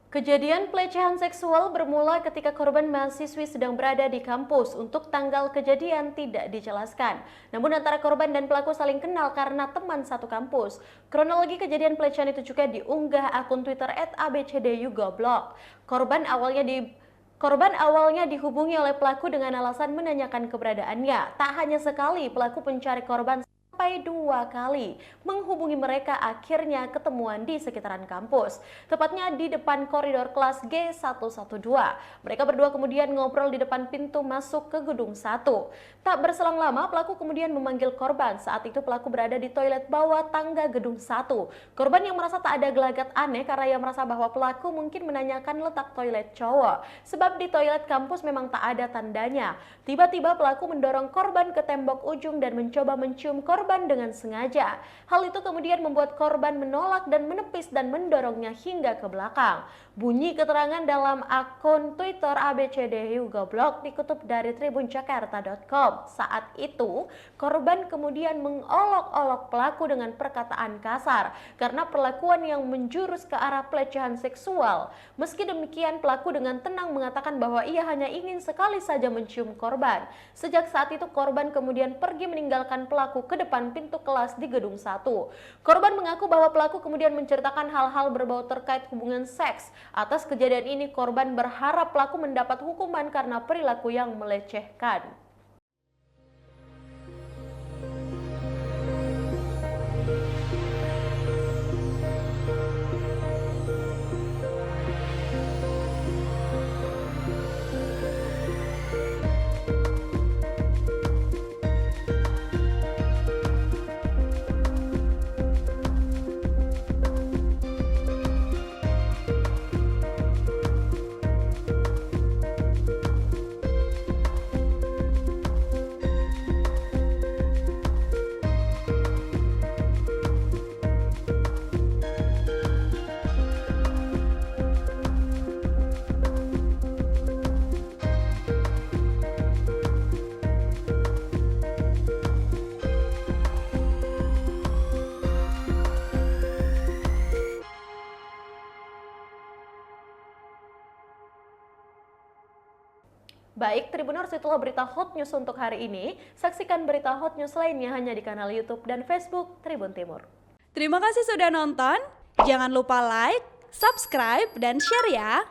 Kejadian pelecehan seksual bermula ketika korban mahasiswi sedang berada di kampus. Untuk tanggal kejadian tidak dijelaskan. Namun antara korban dan pelaku saling kenal karena teman satu kampus. Kronologi kejadian pelecehan itu juga diunggah akun Twitter @abcdyugoblog. Korban awalnya dihubungi oleh pelaku dengan alasan menanyakan keberadaannya. Tak hanya sekali, pelaku pencari korban sampai 2 kali menghubungi mereka, akhirnya ketemuan di sekitaran kampus, tepatnya di depan koridor kelas G112. Mereka berdua kemudian ngobrol di depan pintu masuk ke gedung 1. Tak berselang lama, pelaku kemudian memanggil korban. Saat itu pelaku berada di toilet bawah tangga gedung 1. Korban yang merasa tak ada gelagat aneh karena ia merasa bahwa pelaku mungkin menanyakan letak toilet cowok, sebab di toilet kampus memang tak ada tandanya. Tiba-tiba pelaku mendorong korban ke tembok ujung dan mencoba mencium korban dengan sengaja. Hal itu kemudian membuat korban menolak dan menepis dan mendorongnya hingga ke belakang. Bunyi keterangan dalam akun Twitter abcdyugoblog dikutip dari tribunjakarta.com. Saat itu, korban kemudian mengolok-olok pelaku dengan perkataan kasar karena perlakuan yang menjurus ke arah pelecehan seksual. Meski demikian, pelaku dengan tenang mengatakan bahwa ia hanya ingin sekali saja mencium korban. Sejak saat itu, korban kemudian pergi meninggalkan pelaku ke depan pintu kelas di gedung 1. Korban mengaku bahwa pelaku kemudian menceritakan hal-hal berbau terkait hubungan seks. Atas kejadian ini, korban berharap pelaku mendapat hukuman karena perilaku yang melecehkan. Baik, Tribuners, itulah berita hot news untuk hari ini. Saksikan berita hot news lainnya hanya di kanal YouTube dan Facebook Tribun Timur. Terima kasih sudah nonton. Jangan lupa like, subscribe, dan share ya.